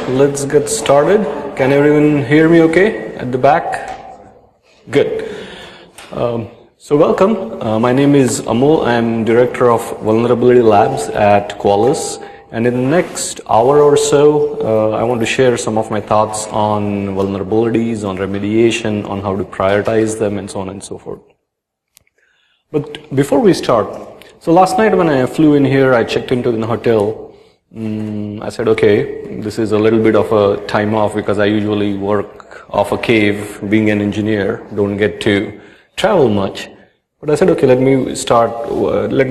let's get started. Can everyone hear me okay at the back? Good. So welcome. My name is Amol. I'm Director of Vulnerability Labs at Qualys. And in the next hour or so, I want to share some of my thoughts on vulnerabilities, on remediation, on how to prioritize them, and so on and so forth. But before we start, so last night when I flew in here, I checked into the hotel. I said, okay, this is a little bit of a time off because I usually work off a cave, being an engineer, don't get to travel much. But I said, okay, let me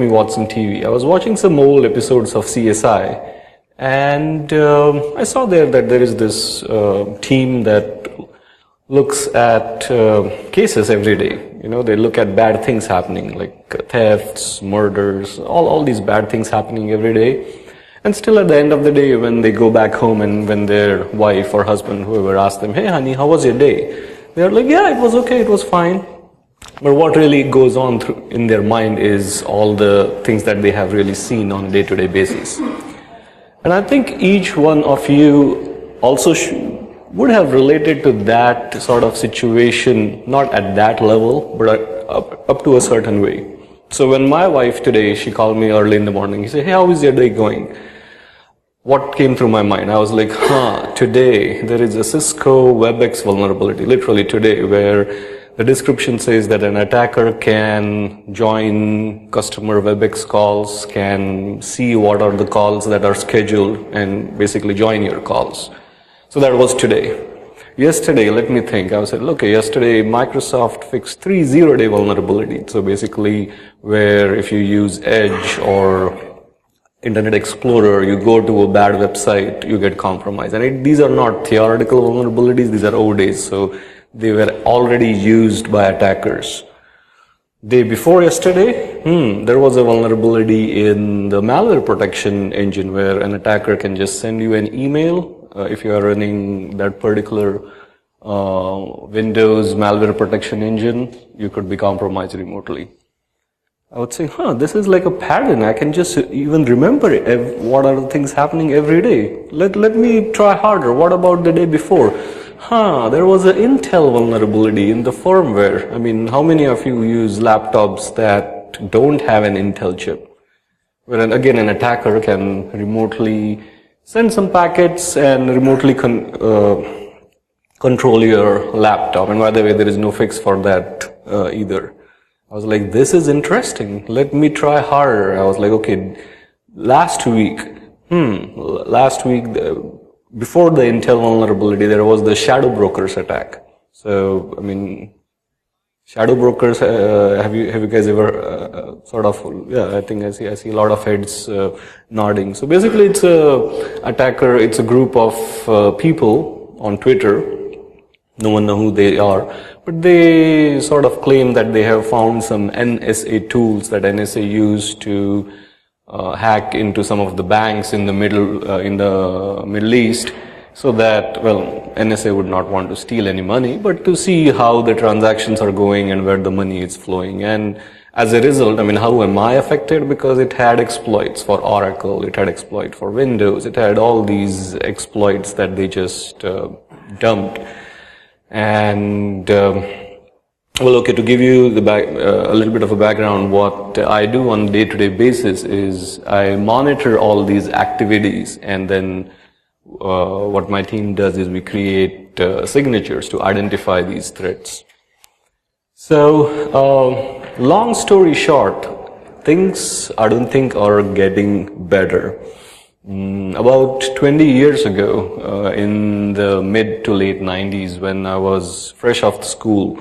watch some TV. I was watching some old episodes of CSI, and I saw there that there is this team that looks at cases every day. You know, they look at bad things happening, like thefts, murders, all these bad things happening every day. And still at the end of the day, when they go back home and when their wife or husband, whoever asks them, hey honey, how was your day? They're like, yeah, it was okay, it was fine. But what really goes on in their mind is all the things that they have really seen on a day-to-day basis. And I think each one of you also would have related to that sort of situation, not at that level, but up to a certain way. So when my wife today, she called me early in the morning, she said, hey, how is your day going? What came through my mind? I was like, today there is a Cisco WebEx vulnerability, literally today, where the description says that an attacker can join customer WebEx calls, can see what are the calls that are scheduled, and basically join your calls. So that was today. Yesterday, let me think. I said, okay, yesterday Microsoft fixed 3 zero-day vulnerabilities. So basically, where if you use Edge or Internet Explorer, you go to a bad website, you get compromised. And these are not theoretical vulnerabilities, these are ODAs. So they were already used by attackers. Day before yesterday, there was a vulnerability in the malware protection engine where an attacker can just send you an email. If you are running that particular Windows malware protection engine, you could be compromised remotely. I would say, this is like a pattern. I can just even remember what are the things happening every day. Let me try harder. What about the day before? There was an Intel vulnerability in the firmware. I mean, how many of you use laptops that don't have an Intel chip? Where again, an attacker can remotely send some packets and remotely control your laptop. And by the way, there is no fix for that either. I was like, this is interesting. Let me try harder. I was like, okay, last week, before the Intel vulnerability, there was the shadow brokers attack. So, I mean, shadow brokers, have you guys ever I think I see a lot of heads nodding. So basically it's a attacker, it's a group of people on Twitter. No one knows who they are, but they sort of claim that they have found some NSA tools that NSA used to hack into some of the banks in the Middle East, so that, well, NSA would not want to steal any money, but to see how the transactions are going and where the money is flowing. And as a result, I mean, how am I affected? Because it had exploits for Oracle, it had exploit for Windows, it had all these exploits that they just dumped. And well, okay, to give you a little bit of a background, what I do on a day-to-day basis is I monitor all these activities, and then what my team does is we create signatures to identify these threats. So, long story short, things I don't think are getting better. About 20 years ago, in the mid to late 90s, when I was fresh off school,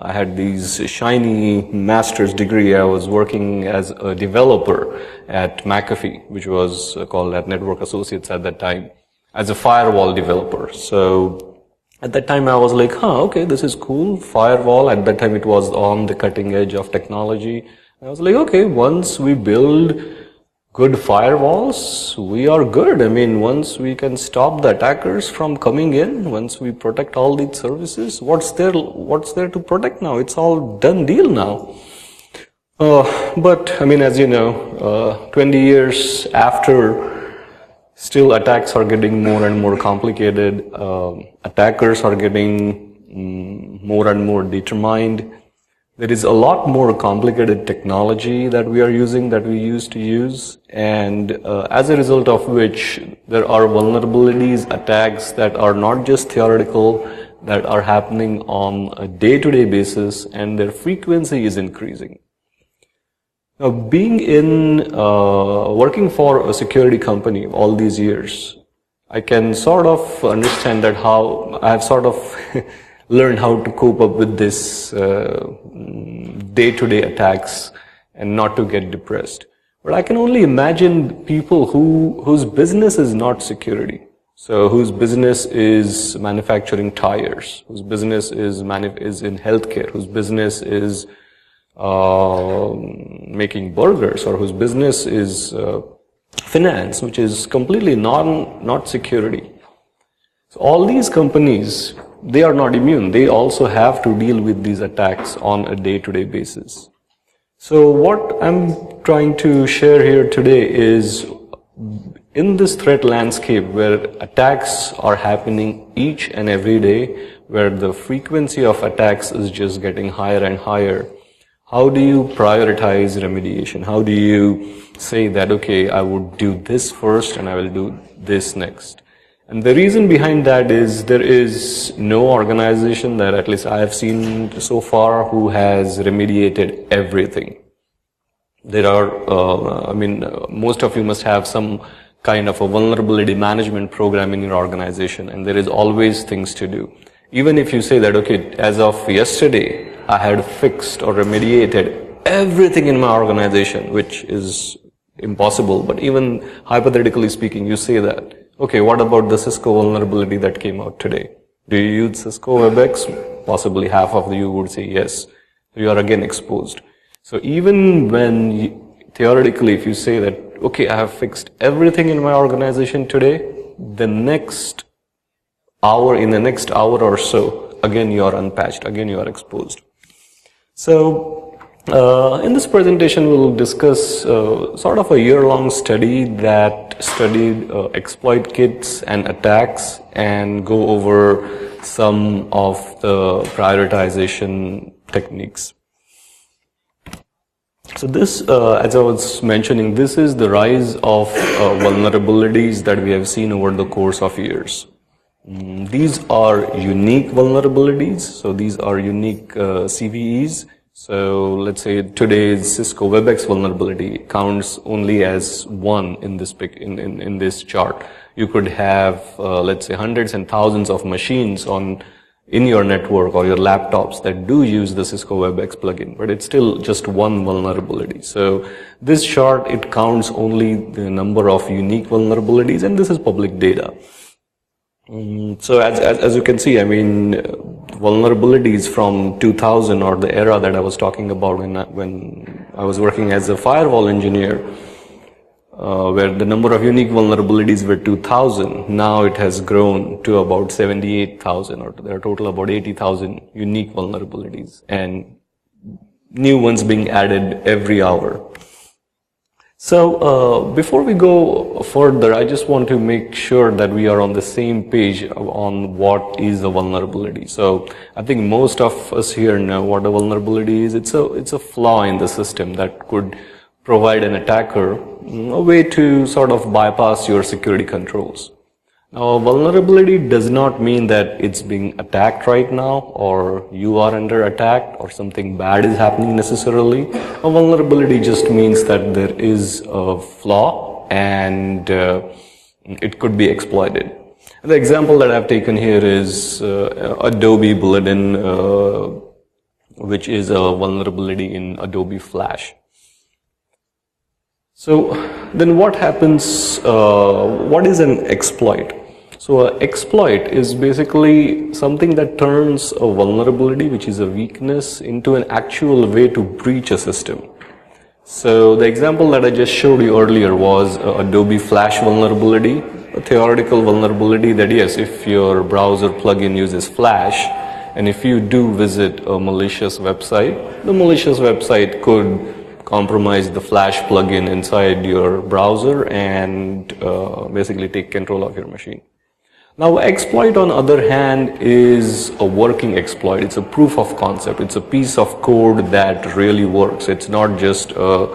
I had these shiny master's degree. I was working as a developer at McAfee, which was called at Network Associates at that time, as a firewall developer. So at that time I was like, okay, this is cool, firewall. At that time it was on the cutting edge of technology. I was like, okay, once we build good firewalls, we are good. I mean, once we can stop the attackers from coming in, once we protect all these services, what's there to protect now? It's all done deal now. But I mean, as you know, 20 years after Still, attacks are getting more and more complicated. Attackers are getting more and more determined. There is a lot more complicated technology that we are using that we used to use, and as a result of which there are vulnerabilities, attacks that are not just theoretical, that are happening on a day-to-day basis, and their frequency is increasing. Now, working for a security company all these years, I can sort of understand that how I have sort of learned how to cope up with this day-to-day attacks and not to get depressed. But I can only imagine people whose business is not security. So whose business is manufacturing tires, whose business is in healthcare, whose business is making burgers, or whose business is finance, which is completely not security. So all these companies, they are not immune. They also have to deal with these attacks on a day-to-day basis. So what I'm trying to share here today is, in this threat landscape where attacks are happening each and every day, where the frequency of attacks is just getting higher and higher, how do you prioritize remediation? How do you say that, okay, I would do this first and I will do this next? And the reason behind that is there is no organization that at least I have seen so far who has remediated everything. There are, most of you must have some kind of a vulnerability management program in your organization, and there is always things to do. Even if you say that, okay, as of yesterday, I had fixed or remediated everything in my organization, which is impossible, but even hypothetically speaking, you say that, okay, what about the Cisco vulnerability that came out today? Do you use Cisco WebEx? Possibly half of you would say yes. You are again exposed. So even when, theoretically, if you say that, okay, I have fixed everything in my organization today, in the next hour or so, again you are unpatched, again you are exposed. So in this presentation we'll discuss sort of a year-long study that studied exploit kits and attacks, and go over some of the prioritization techniques. So this, as I was mentioning, this is the rise of vulnerabilities that we have seen over the course of years. These are unique vulnerabilities, so these are unique CVEs. So let's say today's Cisco WebEx vulnerability counts only as one in this in this chart. You could have, let's say, hundreds and thousands of machines in your network or your laptops that do use the Cisco WebEx plugin, but it's still just one vulnerability. So this chart, it counts only the number of unique vulnerabilities, and this is public data. So as you can see, I mean, vulnerabilities from 2000, or the era that I was talking about when I was working as a firewall engineer, where the number of unique vulnerabilities were 2,000. Now it has grown to about 78,000, or there are a total about 80,000 unique vulnerabilities, and new ones being added every hour. So before we go further, I just want to make sure that we are on the same page on what is a vulnerability. So I think most of us here know what a vulnerability is. It's a flaw in the system that could provide an attacker a way to sort of bypass your security controls. Now, a vulnerability does not mean that it's being attacked right now, or you are under attack, or something bad is happening necessarily. A vulnerability just means that there is a flaw and it could be exploited. The example that I've taken here is Adobe Bulletin, which is a vulnerability in Adobe Flash. So then what happens, what is an exploit? So an exploit is basically something that turns a vulnerability, which is a weakness, into an actual way to breach a system. So the example that I just showed you earlier was Adobe Flash vulnerability, a theoretical vulnerability that yes, if your browser plugin uses Flash, and if you do visit a malicious website, the malicious website could compromise the Flash plugin inside your browser and basically take control of your machine. Now, exploit on other hand is a working exploit. It's a proof of concept. It's a piece of code that really works. It's not just a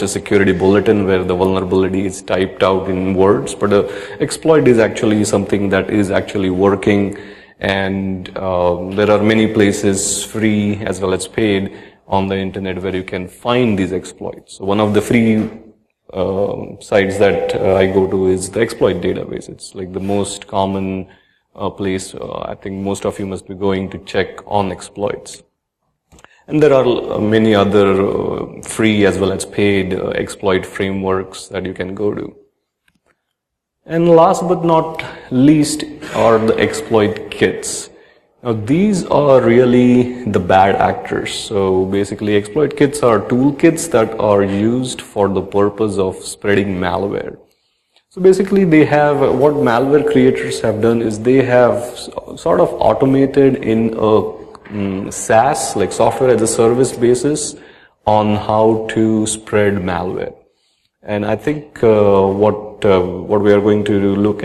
security bulletin where the vulnerability is typed out in words, but an exploit is actually something that is actually working, and there are many places, free as well as paid, on the internet where you can find these exploits. So one of the free sites that I go to is the exploit database. It's like the most common place I think most of you must be going to check on exploits. And there are many other free as well as paid exploit frameworks that you can go to. And last but not least are the exploit kits. Now these are really the bad actors. So basically exploit kits are toolkits that are used for the purpose of spreading malware. So basically they have, what malware creators have done is they have sort of automated in a SaaS, like software as a service basis, on how to spread malware. And I think what we are going to look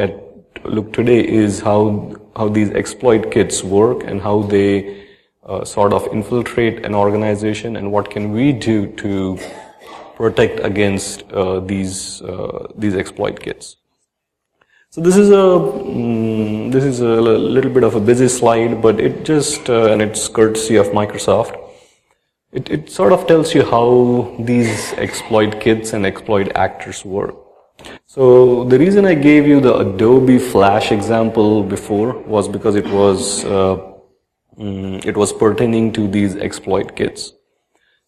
today is how these exploit kits work and how they sort of infiltrate an organization, and what can we do to protect against these exploit kits. So this is a little bit of a busy slide, but it just and it's courtesy of Microsoft. It sort of tells you how these exploit kits and exploit actors work. So the reason I gave you the Adobe Flash example before was because it was pertaining to these exploit kits.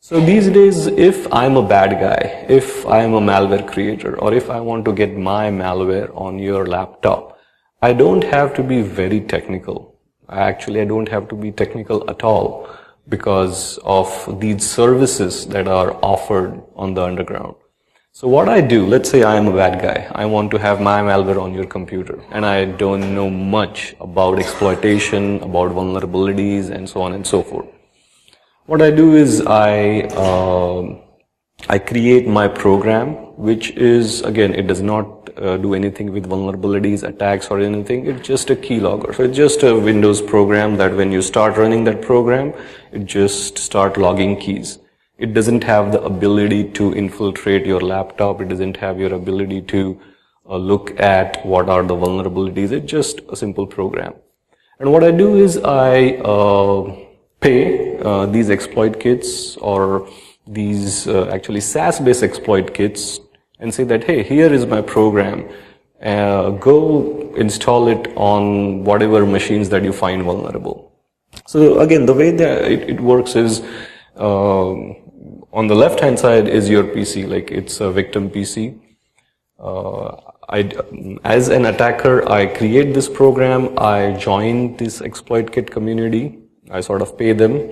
So these days, if I'm a bad guy, if I'm a malware creator, or if I want to get my malware on your laptop, I don't have to be very technical. I don't have to be technical at all because of these services that are offered on the underground. So what I do, let's say I am a bad guy. I want to have my malware on your computer, and I don't know much about exploitation, about vulnerabilities, and so on and so forth. What I do is I create my program, which is, again, it does not do anything with vulnerabilities, attacks, or anything. It's just a keylogger. So it's just a Windows program that when you start running that program, it just start logging keys. It doesn't have the ability to infiltrate your laptop. It doesn't have your ability to look at what are the vulnerabilities. It's just a simple program. And what I do is I pay these exploit kits, or these actually SaaS-based exploit kits, and say that, hey, here is my program. Go install it on whatever machines that you find vulnerable. So again, the way that it works is, on the left-hand side is your PC, like it's a victim PC. As an attacker, I create this program, I join this exploit kit community, I sort of pay them,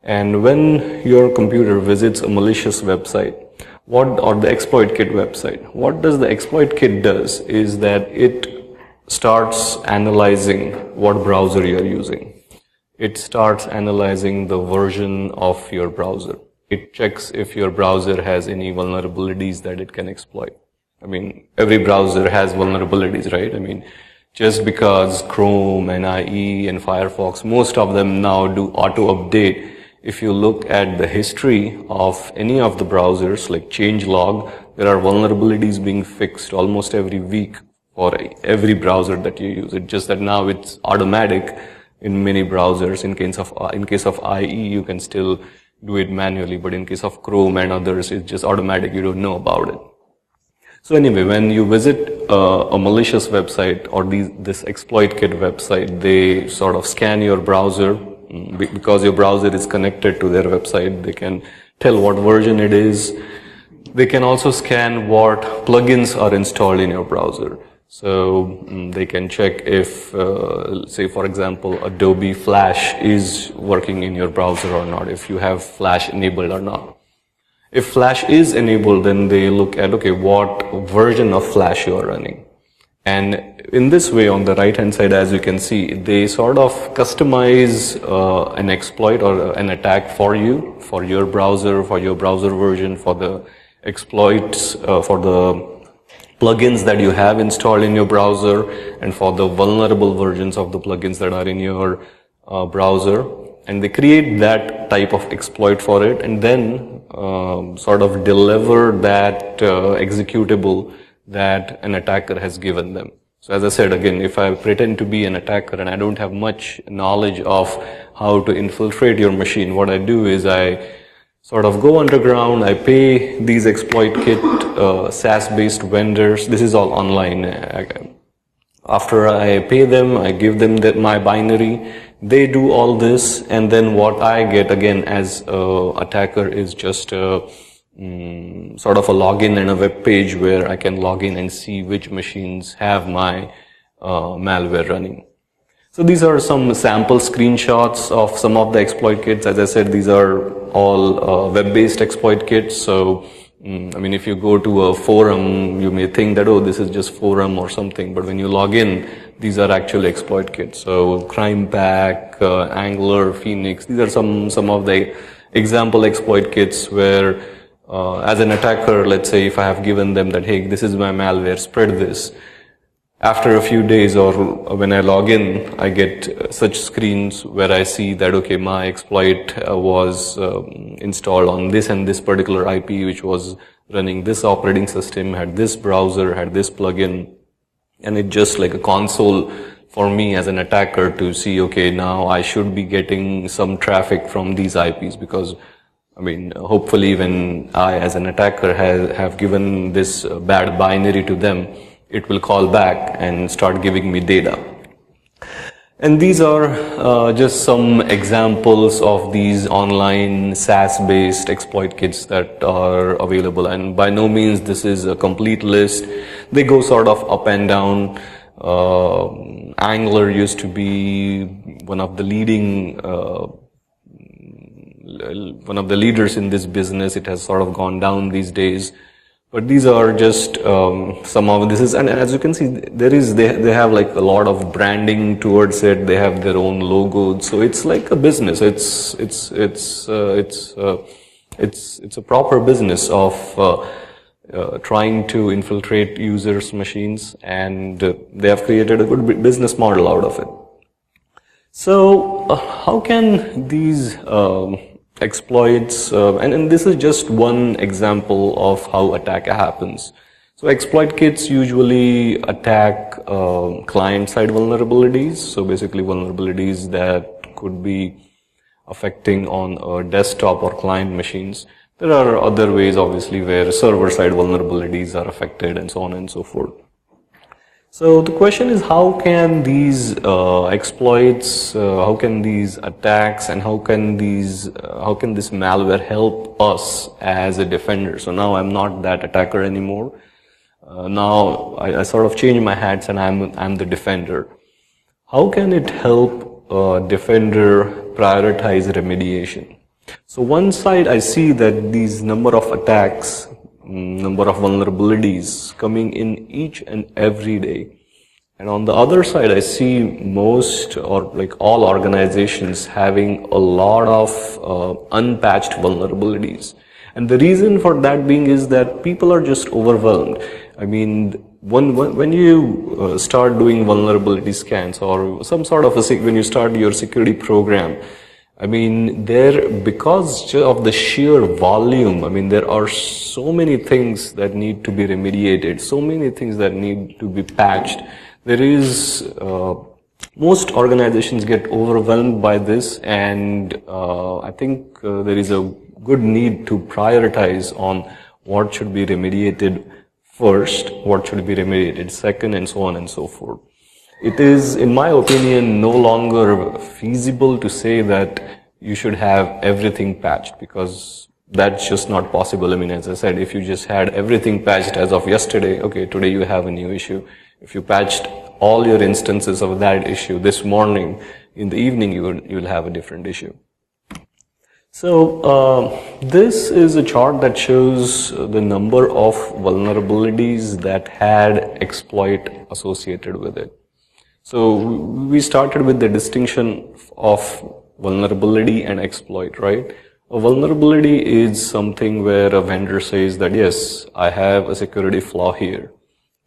and when your computer visits a malicious website, or the exploit kit website, what does the exploit kit does is that it starts analyzing what browser you're using. It starts analyzing the version of your browser. It checks if your browser has any vulnerabilities that it can exploit. I mean, every browser has vulnerabilities, right? I mean, just because Chrome and IE and Firefox, most of them now do auto-update. If you look at the history of any of the browsers, like changelog, there are vulnerabilities being fixed almost every week for every browser that you use. It's just that now it's automatic in many browsers. In case of IE, you can still do it manually, but in case of Chrome and others, it's just automatic. You don't know about it. So anyway, when you visit a malicious website or this exploit kit website, they sort of scan your browser. Because your browser is connected to their website, they can tell what version it is. They can also scan what plugins are installed in your browser. So they can check if, say for example, Adobe Flash is working in your browser or not, if you have Flash enabled or not. If Flash is enabled, then they look at, okay, what version of Flash you are running. And in this way, on the right hand side, as you can see, they sort of customize an exploit or an attack for you, for your browser version, for the exploits, for the plugins that you have installed in your browser, and for the vulnerable versions of the plugins that are in your browser. And they create that type of exploit for it, and then sort of deliver that executable that an attacker has given them. So as I said, again, if I pretend to be an attacker and I don't have much knowledge of how to infiltrate your machine, what I do is I sort of go underground, I pay these exploit kit SaaS-based vendors. This is all online. After I pay them, I give them my binary. They do all this, and then what I get again as a attacker is just sort of a login and a web page where I can log in and see which machines have my malware running. So these are some sample screenshots of some of the exploit kits. As I said, these are all web-based exploit kits. So, I mean, if you go to a forum, you may think that, oh, this is just forum or something. But when you log in, these are actually exploit kits. So Crime Pack, Angler, Phoenix, these are some of the example exploit kits where as an attacker, let's say if I have given them that, hey, this is my malware, spread this. After a few days or when I log in, I get such screens where I see that, okay, my exploit was installed on this and this particular IP, which was running this operating system, had this browser, had this plugin, and it's just like a console for me as an attacker to see, okay, now I should be getting some traffic from these IPs because, I mean, hopefully when I as an attacker have given this bad binary to them, it will call back and start giving me data. And these are just some examples of these online SaaS-based exploit kits that are available. And by no means this is a complete list. They go sort of up and down. Angler used to be one of the leaders in this business. It has sort of gone down these days. But these are just some of this is, and as you can see, they have like a lot of branding towards it. They have their own logo, so it's like a business. It's a proper business of trying to infiltrate users' machines, and they have created a good business model out of it. So how can these exploits, and this is just one example of how attack happens. So exploit kits usually attack client-side vulnerabilities, so basically vulnerabilities that could be affecting on a desktop or client machines. There are other ways obviously where server-side vulnerabilities are affected and so on and so forth. So the question is, how can these exploits, how can these attacks, and how can this malware help us as a defender? So now I'm not that attacker anymore. Now I sort of change my hats and I'm the defender. How can it help a defender prioritize remediation? So one side I see that these number of attacks, number of vulnerabilities coming in each and every day. And on the other side, I see most or like all organizations having a lot of unpatched vulnerabilities. And the reason for that being is that people are just overwhelmed. I mean, when you start doing vulnerability scans or some sort of when you start your security program, I mean, because of the sheer volume, I mean, there are so many things that need to be remediated, so many things that need to be patched. There is, most organizations get overwhelmed by this, and I think there is a good need to prioritize on what should be remediated first, what should be remediated second, and so on and so forth. It is, in my opinion, no longer feasible to say that you should have everything patched, because that's just not possible. I mean, as I said, if you just had everything patched as of yesterday, okay, today you have a new issue. If you patched all your instances of that issue this morning, in the evening you'll have a different issue. So this is a chart that shows the number of vulnerabilities that had exploit associated with it. So we started with the distinction of vulnerability and exploit, right? A vulnerability is something where a vendor says that, yes, I have a security flaw here.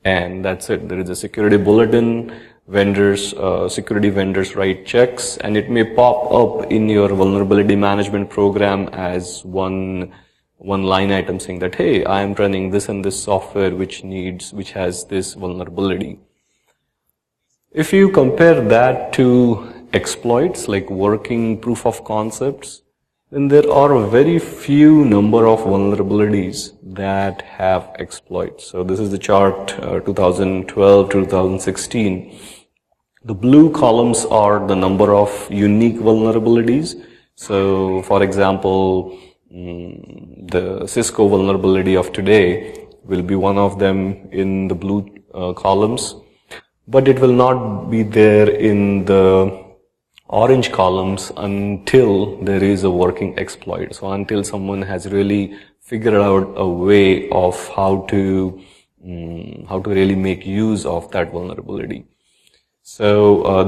And that's it. There is a security bulletin, security vendors write checks, and it may pop up in your vulnerability management program as one line item saying that, hey, I am running this and this software which has this vulnerability. If you compare that to exploits, like working proof of concepts, then there are a very few number of vulnerabilities that have exploits. So this is the chart 2012 to 2016. The blue columns are the number of unique vulnerabilities. So for example, the Cisco vulnerability of today will be one of them in the blue columns, but it will not be there in the orange columns until there is a working exploit. So until someone has really figured out a way of how to really make use of that vulnerability. So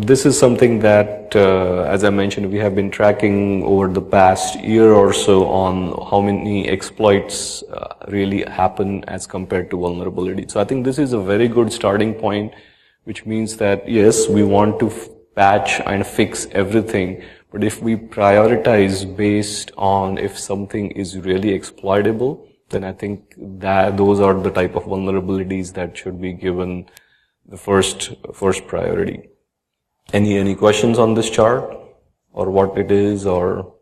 this is something that, as I mentioned, we have been tracking over the past year or so on how many exploits really happen as compared to vulnerability. So I think this is a very good starting point, which means that yes, we want to patch and fix everything, but if we prioritize based on if something is really exploitable, then I think that those are the type of vulnerabilities that should be given the first priority. Any questions on this chart or what it is, or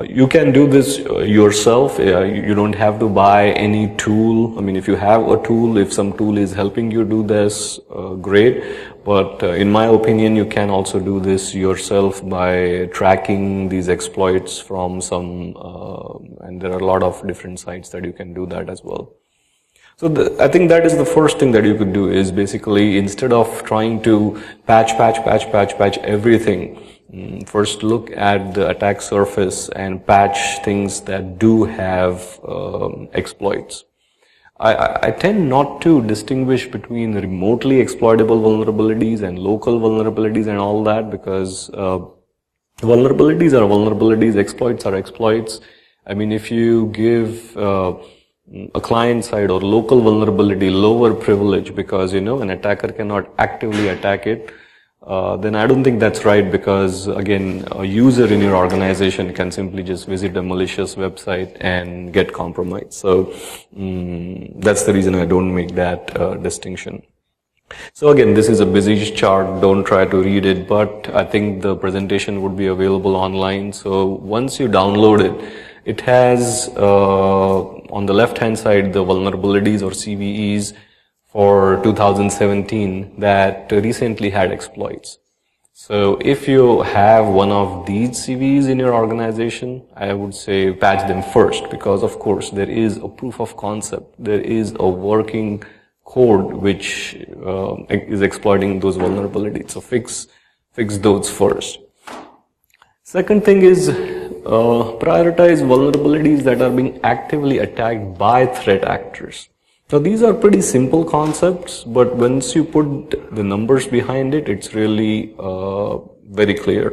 you can do this yourself. You don't have to buy any tool. I mean, if you have a tool, if some tool is helping you do this, great. But in my opinion, you can also do this yourself by tracking these exploits from some, and there are a lot of different sites that you can do that as well. So I think that is the first thing that you could do, is basically instead of trying to patch everything, first look at the attack surface and patch things that do have exploits. I tend not to distinguish between remotely exploitable vulnerabilities and local vulnerabilities and all that, because vulnerabilities are vulnerabilities, exploits are exploits. I mean, if you give a client side or local vulnerability lower privilege because, an attacker cannot actively attack it, then I don't think that's right, because again, a user in your organization can simply just visit a malicious website and get compromised. So that's the reason I don't make that distinction. So again, this is a busy chart, don't try to read it, but I think the presentation would be available online. So once you download it, it has on the left hand side the vulnerabilities or CVEs for 2017 that recently had exploits. So if you have one of these CVEs in your organization, I would say patch them first, because of course there is a proof of concept, there is a working code which is exploiting those vulnerabilities. So fix those first. Second thing is prioritize vulnerabilities that are being actively attacked by threat actors. Now these are pretty simple concepts, but once you put the numbers behind it, it's really very clear.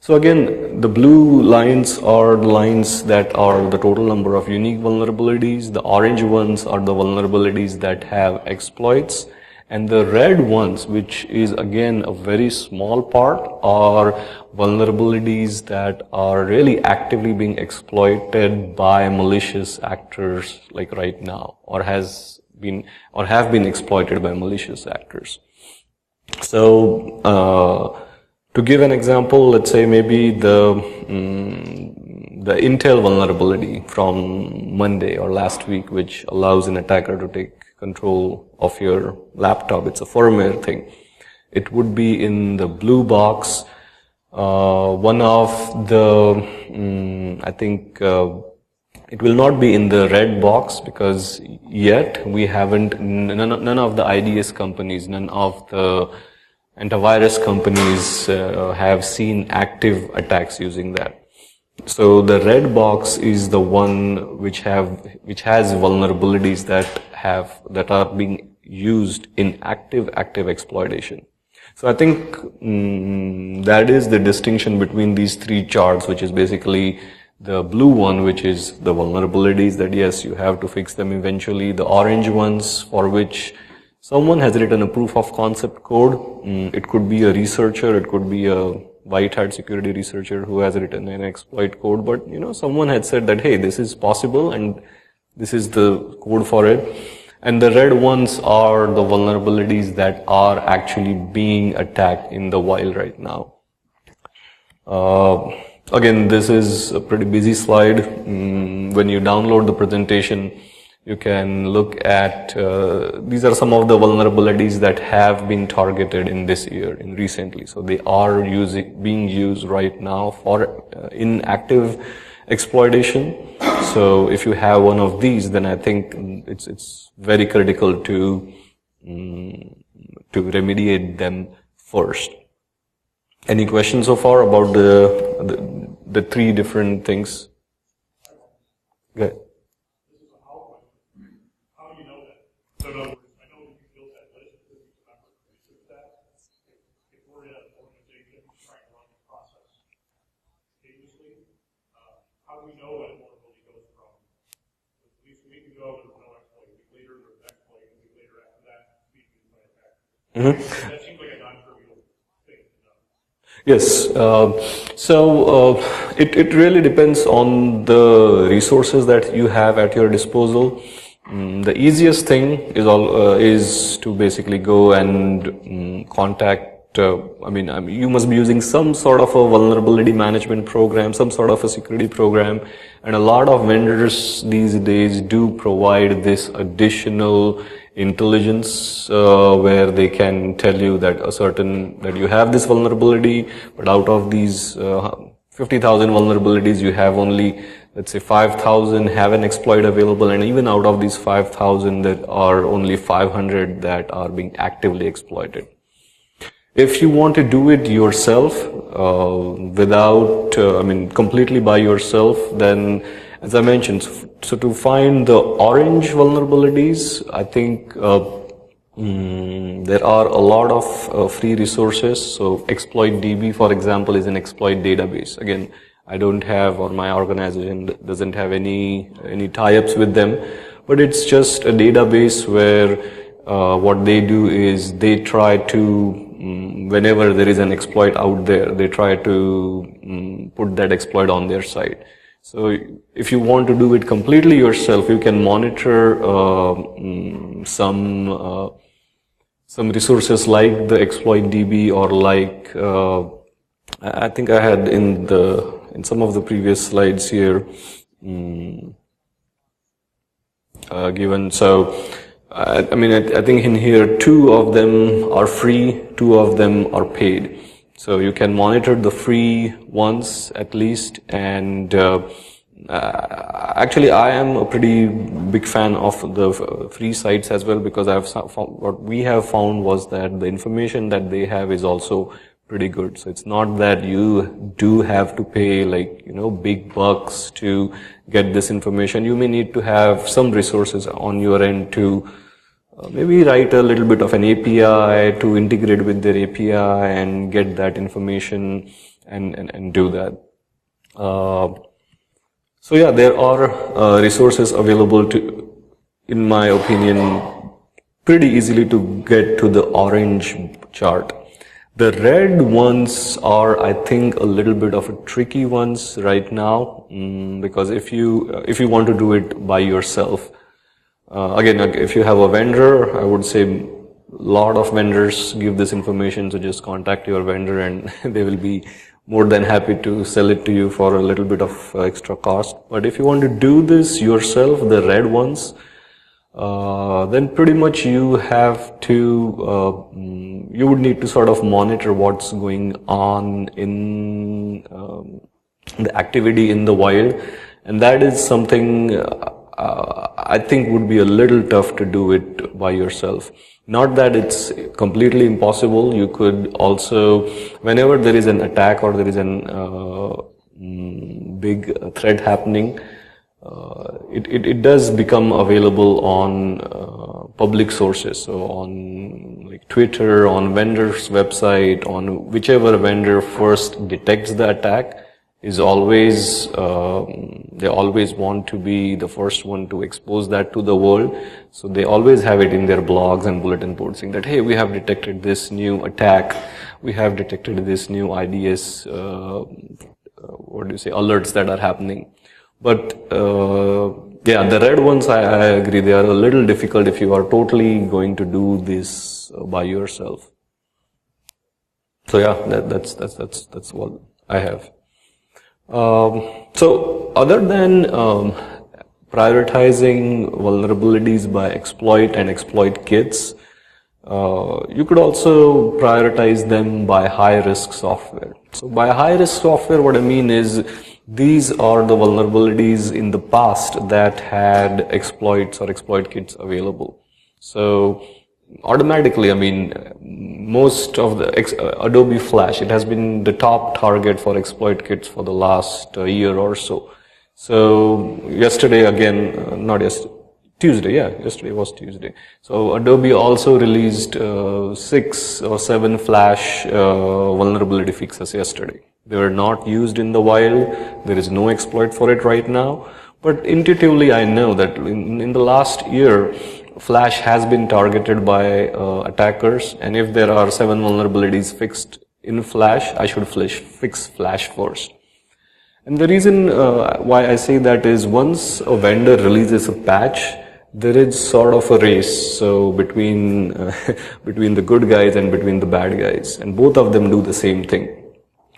So again, the blue lines are the lines that are the total number of unique vulnerabilities. The orange ones are the vulnerabilities that have exploits. And the red ones, which is again a very small part, are vulnerabilities that are really actively being exploited by malicious actors, like right now, or have been exploited by malicious actors. So to give an example, let's say maybe the Intel vulnerability from Monday or last week, which allows an attacker to take control of your laptop. It's a firmware thing. It would be in the blue box. One of the, I think it will not be in the red box, because yet we haven't, none of the IDS companies, none of the antivirus companies have seen active attacks using that. So the red box is the one which has vulnerabilities that are being used in active exploitation. So I think that is the distinction between these three charts, which is basically the blue one, which is the vulnerabilities that yes, you have to fix them eventually. The orange ones for which someone has written a proof of concept code. It could be a researcher, it could be a white hat security researcher who has written an exploit code, but someone had said that, hey, this is possible and this is the code for it. And the red ones are the vulnerabilities that are actually being attacked in the wild right now. Again, this is a pretty busy slide. When you download the presentation, you can look at, these are some of the vulnerabilities that have been targeted in this year, recently. So they are being used right now for in active exploitation. So if you have one of these, then I think it's very critical to remediate them first. Any questions so far about the three different things? Good. How do you know that? So in other words, I know you built that list because you remember to research that. If we're in an organization trying to run the process continuously, how do we know when a vulnerability goes from at least a week ago there was no exploit, a week later there was an exploit, a week later after that, we can play it back. That seems like a non-trivial thing to know. Yes. It really depends on the resources that you have at your disposal. The easiest thing is to basically go and contact. You must be using some sort of a vulnerability management program, some sort of a security program, and a lot of vendors these days do provide this additional intelligence where they can tell you that that you have this vulnerability, but out of these 50,000 vulnerabilities, you have only, let's say, 5,000 have an exploit available, and even out of these 5,000, there are only 500 that are being actively exploited. If you want to do it yourself, completely by yourself, then, as I mentioned, so to find the orange vulnerabilities, I think there are a lot of free resources. So ExploitDB, for example, is an exploit database. Again, I don't have, or my organization doesn't have any tie-ups with them, but it's just a database where what they do is they try to, whenever there is an exploit out there, they try to put that exploit on their site. So if you want to do it completely yourself, you can monitor some resources like the ExploitDB, or like I think I had in some of the previous slides here given. So I think in here 2 of them are free, 2 of them are paid. So you can monitor the free ones at least, and actually I am a pretty big fan of the free sites as well, because what we have found was that the information that they have is also pretty good. So it's not that you do have to pay big bucks to get this information. You may need to have some resources on your end to maybe write a little bit of an API to integrate with their API and get that information and do that. So yeah, there are resources available in my opinion, pretty easily to get to the orange chart. The red ones are, I think, a little bit of a tricky ones right now, because if you want to do it by yourself, again, if you have a vendor, I would say a lot of vendors give this information, so just contact your vendor and they will be more than happy to sell it to you for a little bit of extra cost. But if you want to do this yourself, the red ones, then pretty much you have to, you would need to sort of monitor what's going on in the activity in the wild, and that is something I think would be a little tough to do it by yourself. Not that it's completely impossible. You could also, whenever there is an attack or there is an big threat happening, it does become available on public sources. So on like Twitter, on vendor's website, on whichever vendor first detects the attack, is always, they always want to be the first one to expose that to the world. So they always have it in their blogs and bulletin boards saying that, hey, we have detected this new attack, we have detected this new IDS, alerts that are happening. But, yeah, the red ones, I agree, they are a little difficult if you are totally going to do this by yourself. So yeah, that's what I have. So other than prioritizing vulnerabilities by exploit and exploit kits, you could also prioritize them by high-risk software. So by high-risk software, what I mean is these are the vulnerabilities in the past that had exploits or exploit kits available. So automatically, I mean, most of the Adobe Flash, it has been the top target for exploit kits for the last year or so. So yesterday again, not yesterday, Tuesday, yeah, yesterday was Tuesday. So Adobe also released 6 or 7 Flash vulnerability fixes yesterday. They were not used in the wild. There is no exploit for it right now. But intuitively, I know that in the last year, Flash has been targeted by attackers, and if there are 7 vulnerabilities fixed in Flash, I should fix Flash first. And the reason why I say that is once a vendor releases a patch, there is sort of a race, so between between the good guys and between the bad guys, and both of them do the same thing.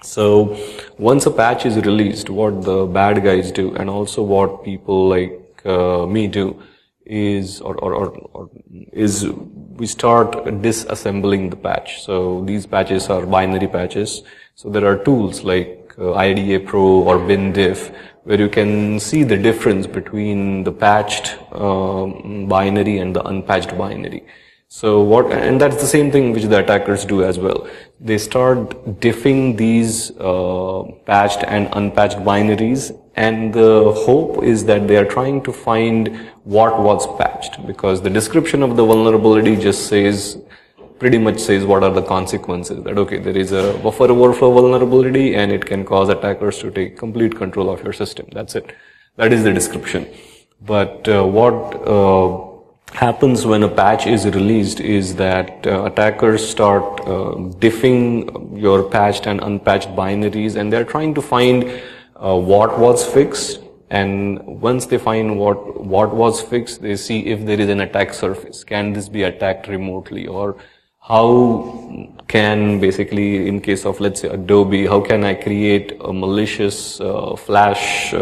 So once a patch is released, what the bad guys do, and also what people like me do, is we start disassembling the patch. So these patches are binary patches. So there are tools like IDA Pro or BinDiff where you can see the difference between the patched binary and the unpatched binary. So and that's the same thing which the attackers do as well. They start diffing these patched and unpatched binaries, and the hope is that they are trying to find what was patched, because the description of the vulnerability just pretty much says what are the consequences. That okay, there is a buffer overflow vulnerability and it can cause attackers to take complete control of your system. That's it. That is the description. But what happens when a patch is released is that attackers start diffing your patched and unpatched binaries, and they're trying to find what was fixed. And once they find what was fixed, they see if there is an attack surface. Can this be attacked remotely? Or how can basically, in case of let's say Adobe, how can I create a malicious Flash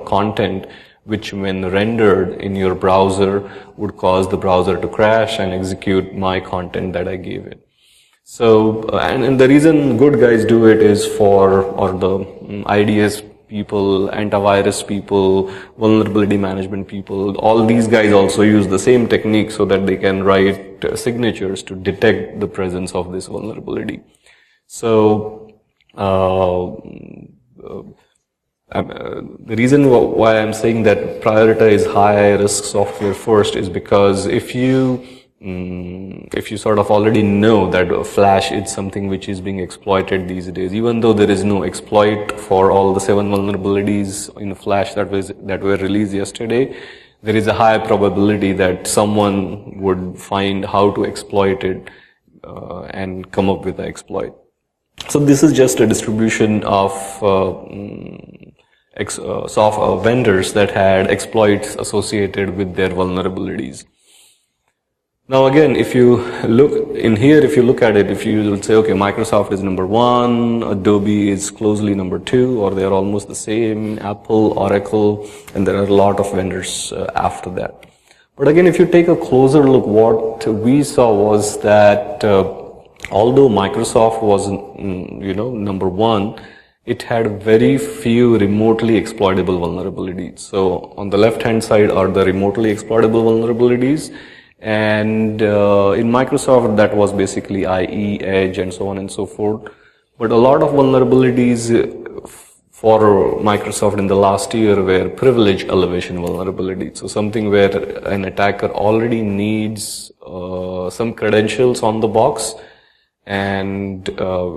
content which when rendered in your browser would cause the browser to crash and execute my content that I gave it. So, and the reason good guys do it is or the IDS people, antivirus people, vulnerability management people, all these guys also use the same technique so that they can write signatures to detect the presence of this vulnerability. So, the reason why I'm saying that prioritize high risk software first is because if you sort of already know that Flash is something which is being exploited these days, even though there is no exploit for all the 7 vulnerabilities in Flash that were released yesterday, there is a high probability that someone would find how to exploit it and come up with an exploit. So this is just a distribution of vendors that had exploits associated with their vulnerabilities. Now again, if you look in here, if you look at it, if you would say, okay, Microsoft is number 1, Adobe is closely number 2, or they are almost the same, Apple, Oracle, and there are a lot of vendors after that. But again, if you take a closer look, what we saw was that although Microsoft was, number 1, it had very few remotely exploitable vulnerabilities. So on the left-hand side are the remotely exploitable vulnerabilities, and in Microsoft that was basically IE, Edge, and so on and so forth. But a lot of vulnerabilities for Microsoft in the last year were privilege elevation vulnerabilities. So something where an attacker already needs some credentials on the box, and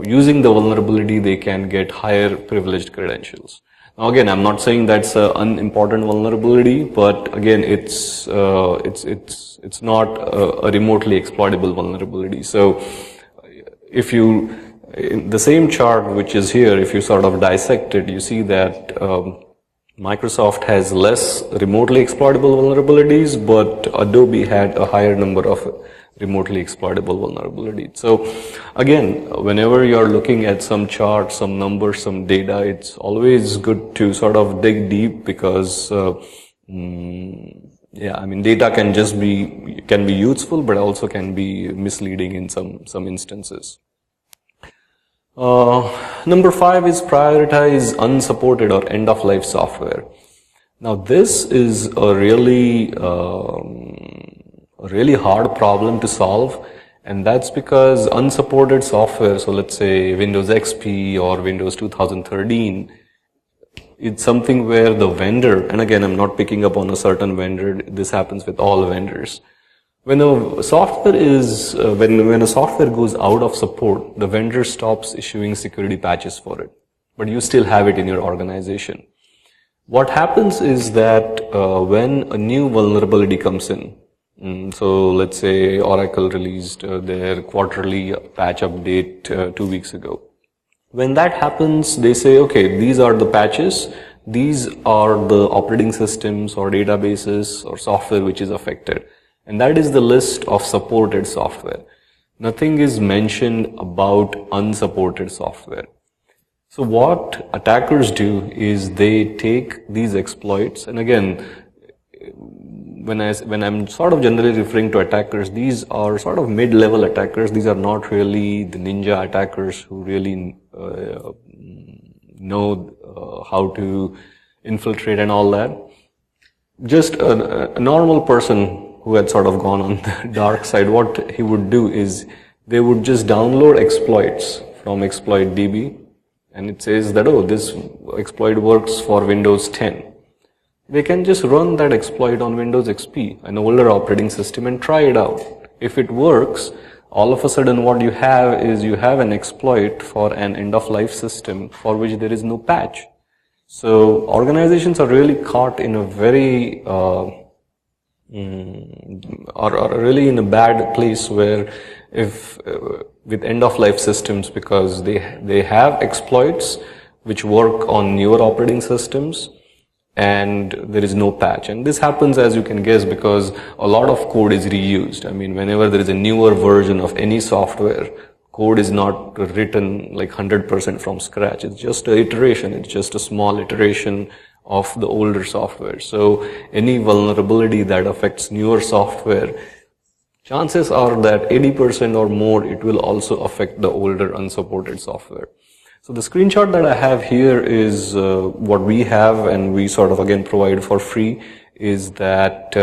using the vulnerability they can get higher privileged credentials. Now again, I'm not saying that's an unimportant vulnerability, but again, it's not a remotely exploitable vulnerability. So if you, in the same chart which is here, if you sort of dissect it, you see that Microsoft has less remotely exploitable vulnerabilities, but Adobe had a higher number of remotely exploitable vulnerabilities. So again, whenever you're looking at some chart, some numbers, some data, it's always good to sort of dig deep, because yeah, I mean, data can be useful, but also can be misleading in some instances. Number 5 is prioritize unsupported or end-of-life software. Now this is a really hard problem to solve, and that's because unsupported software, so let's say Windows XP or Windows 2013, it's something where the vendor, and again I'm not picking up on a certain vendor, this happens with all vendors. When a software is, when a software goes out of support, the vendor stops issuing security patches for it, but you still have it in your organization. What happens is that when a new vulnerability comes in, so let's say Oracle released their quarterly patch update 2 weeks ago. When that happens, they say, okay, these are the patches, these are the operating systems or databases or software which is affected. And that is the list of supported software. Nothing is mentioned about unsupported software. So what attackers do is they take these exploits, and again, when I'm sort of generally referring to attackers, these are sort of mid-level attackers. These are not really the ninja attackers who really know how to infiltrate and all that. Just a normal person who had sort of gone on the dark side, what he would do is they would just download exploits from exploit.db, and it says that, oh, this exploit works for Windows 10. They can just run that exploit on Windows XP, an older operating system, and try it out. If it works, all of a sudden what you have is you have an exploit for an end-of-life system for which there is no patch. So organizations are really caught in a very are really in a bad place where if with end-of-life systems, because they have exploits which work on newer operating systems and there is no patch. And this happens, as you can guess, because a lot of code is reused. I mean, whenever there is a newer version of any software, code is not written like 100% from scratch. It's just an iteration. It's just a small iteration of the older software. So any vulnerability that affects newer software, chances are that 80% or more it will also affect the older unsupported software. So the screenshot that I have here is what we have, and we sort of again provide for free, is that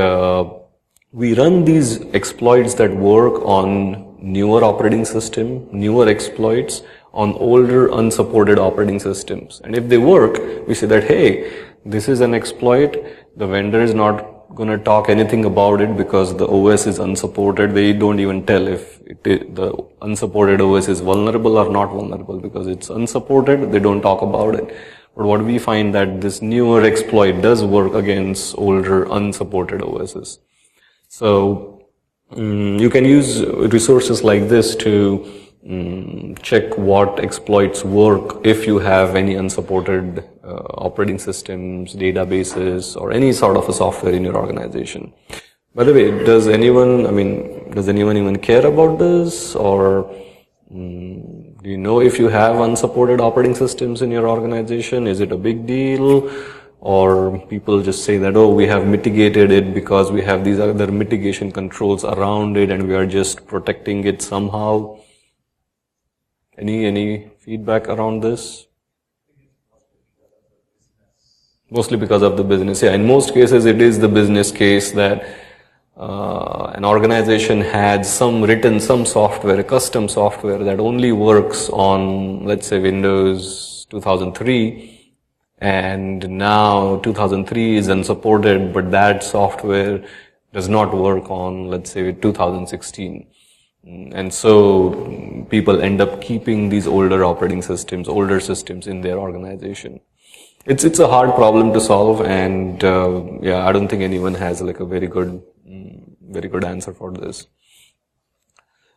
we run these exploits that work on newer operating system, newer exploits on older unsupported operating systems. And if they work, we say that, hey, this is an exploit, the vendor is not going to talk anything about it because the OS is unsupported. They don't even tell if the unsupported OS is vulnerable or not vulnerable, because it's unsupported, they don't talk about it. But what we find that this newer exploit does work against older unsupported OSs. So you can use resources like this to check what exploits work if you have any unsupported operating systems, databases, or any sort of a software in your organization. By the way, does anyone even care about this? Or do you know if you have unsupported operating systems in your organization? Is it a big deal? Or people just say that, oh, we have mitigated it because we have these other mitigation controls around it and we are just protecting it somehow. Any feedback around this? Mostly because of the business. Yeah, in most cases, it is the business case that an organization had some software, a custom software that only works on, let's say, Windows 2003, and now 2003 is unsupported, but that software does not work on, let's say, 2016. And so people end up keeping these older operating systems, older systems in their organization. It's a hard problem to solve, and yeah, I don't think anyone has like a very good answer for this.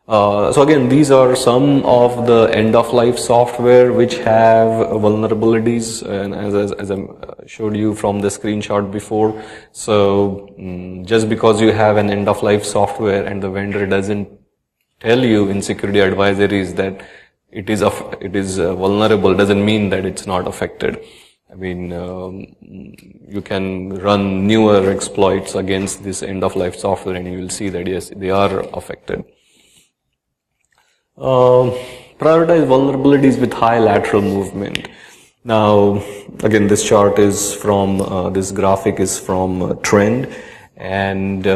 So again, these are some of the end-of-life software which have vulnerabilities, and as I showed you from the screenshot before. So just because you have an end-of-life software and the vendor doesn't tell you in security advisories that it is vulnerable, doesn't mean that it's not affected. I mean, you can run newer exploits against this end-of-life software, and you will see that yes, they are affected. Prioritize vulnerabilities with high lateral movement. Now, again, this chart is from, this graphic is from Trend, and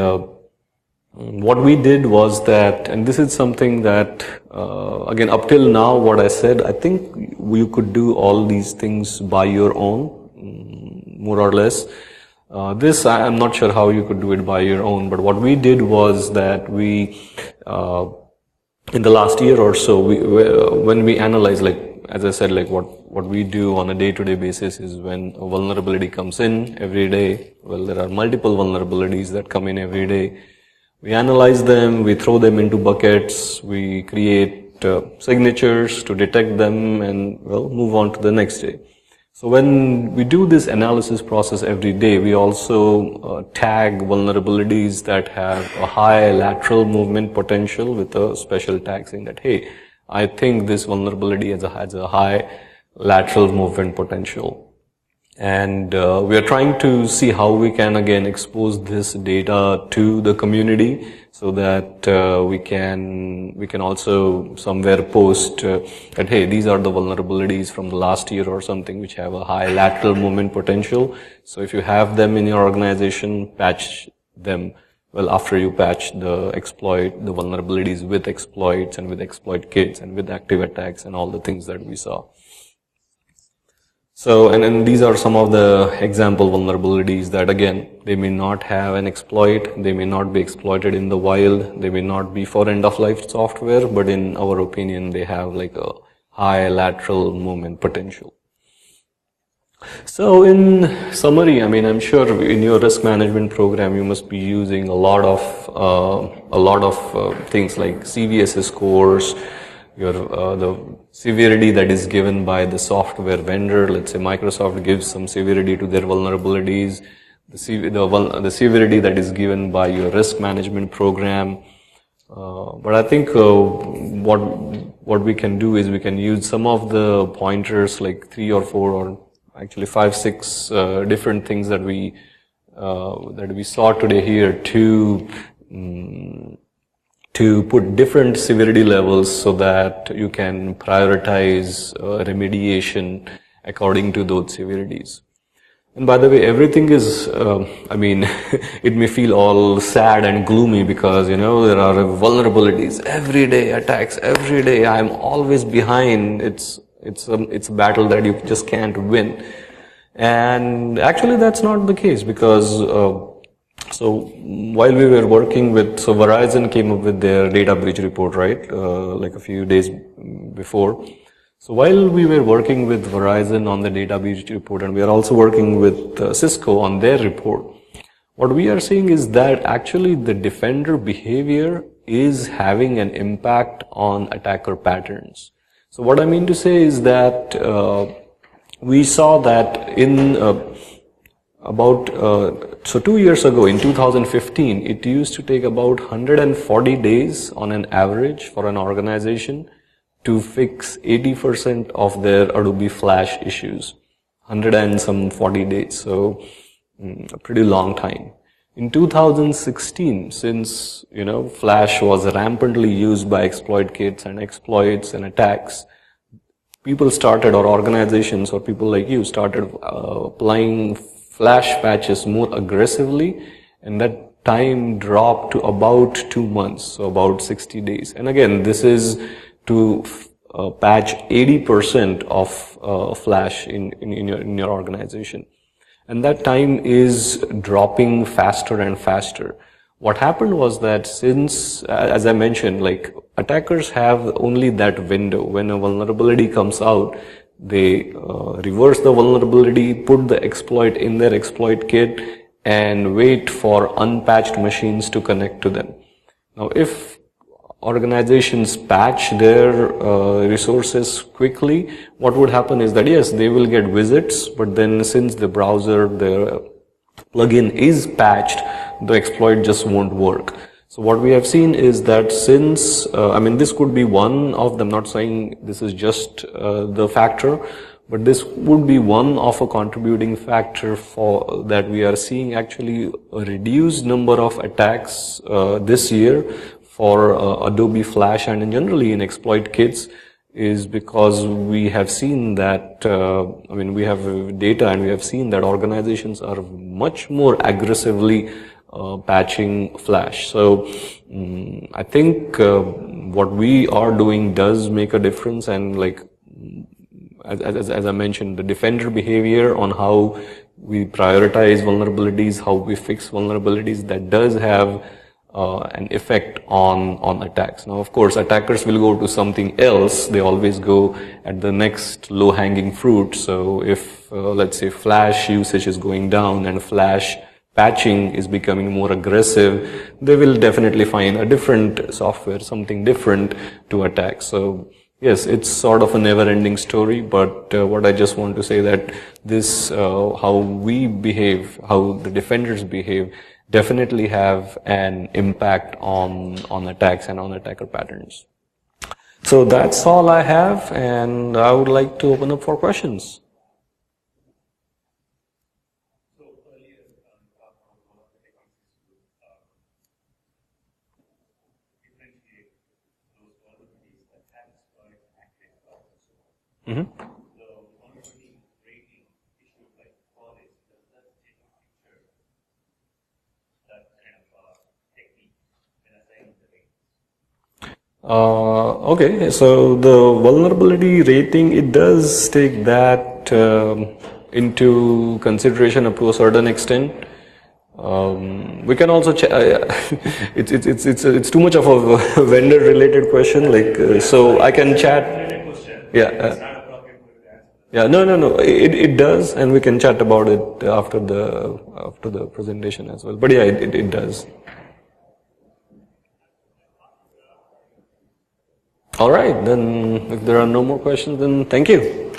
what we did was that, and this is something that, again, up till now, what I said, I think you could do all these things by your own, more or less. This, I'm not sure how you could do it by your own, but what we did was that we, in the last year or so, when we analyze, like, as I said, like what we do on a day-to-day basis is when a vulnerability comes in every day, well, there are multiple vulnerabilities that come in every day. We analyze them, we throw them into buckets, we create signatures to detect them, and well, move on to the next day. So when we do this analysis process every day, we also tag vulnerabilities that have a high lateral movement potential with a special tag saying that, hey, I think this vulnerability has a high lateral movement potential. And we are trying to see how we can again expose this data to the community so that we can also somewhere post that, hey, these are the vulnerabilities from the last year or something which have a high lateral movement potential. So if you have them in your organization, patch them. Well, after you patch the vulnerabilities with exploits and with exploit kits and with active attacks and all the things that we saw. So, and these are some of the example vulnerabilities that, again, they may not have an exploit, they may not be exploited in the wild, they may not be for end-of-life software, but in our opinion, they have like a high lateral movement potential. So in summary, I mean, I'm sure in your risk management program, you must be using a lot of things like CVSS scores, the severity that is given by the software vendor. Let's say Microsoft gives some severity to their vulnerabilities, the severity that is given by your risk management program. But I think what we can do is we can use some of the pointers, like 3 or 4 or actually 5, 6 different things that we saw today here to put different severity levels so that you can prioritize remediation according to those severities. And by the way, everything is, I mean, it may feel all sad and gloomy because, you know, there are vulnerabilities every day, attacks every day. I'm always behind. It's a battle that you just can't win. And actually that's not the case because, so while we were working with, so Verizon came up with their data breach report, right? Like a few days before. So while we were working with Verizon on the data breach report, and we are also working with Cisco on their report, what we are seeing is that actually the defender behavior is having an impact on attacker patterns. So what I mean to say is that we saw that in so 2 years ago, in 2015, it used to take about 140 days on an average for an organization to fix 80% of their Adobe Flash issues. 140 days, so a pretty long time. In 2016, since, you know, Flash was rampantly used by exploit kits and exploits and attacks, people started, or organizations or people like you started applying flash patches more aggressively, and that time dropped to about 2 months, so about 60 days. And again, this is to patch 80% of flash in your organization. And that time is dropping faster and faster. What happened was that since, as I mentioned, like attackers have only that window. When a vulnerability comes out, they reverse the vulnerability, put the exploit in their exploit kit, and wait for unpatched machines to connect to them. Now, if organizations patch their resources quickly, what would happen is that yes, they will get visits, but then since the browser, the plugin is patched, the exploit just won't work. So what we have seen is that since, this could be one of them, not saying this is just the factor, but this would be one of a contributing factor for that we are seeing actually a reduced number of attacks this year for Adobe Flash and generally in exploit kits, is because we have seen that, we have data and we have seen that organizations are much more aggressively patching Flash. So I think what we are doing does make a difference, and like as I mentioned, the defender behavior on how we prioritize vulnerabilities, how we fix vulnerabilities, that does have an effect on attacks. Now, of course, attackers will go to something else. They always go at the next low-hanging fruit. So if, let's say, Flash usage is going down and Flash patching is becoming more aggressive, they will definitely find a different software, something different to attack. So yes, it's sort of a never-ending story, but what I just want to say that this, how we behave, how the defenders behave, definitely have an impact on attacks and on attacker patterns. So that's all I have, and I would like to open up for questions. So earlier, one of the techniques to differentiate those vulnerabilities that have exploit and active exploit. The vulnerability rating issue like quality, does that take a picture that kind of technique when assigning the ratings? Okay, so the vulnerability rating, it does take that into consideration up to a certain extent. We can also check. It's too much of a vendor-related question. Like, so I can chat. Yeah. Yeah. No. It does, and we can chat about it after the presentation as well. But yeah, it does. All right. Then, if there are no more questions, then thank you.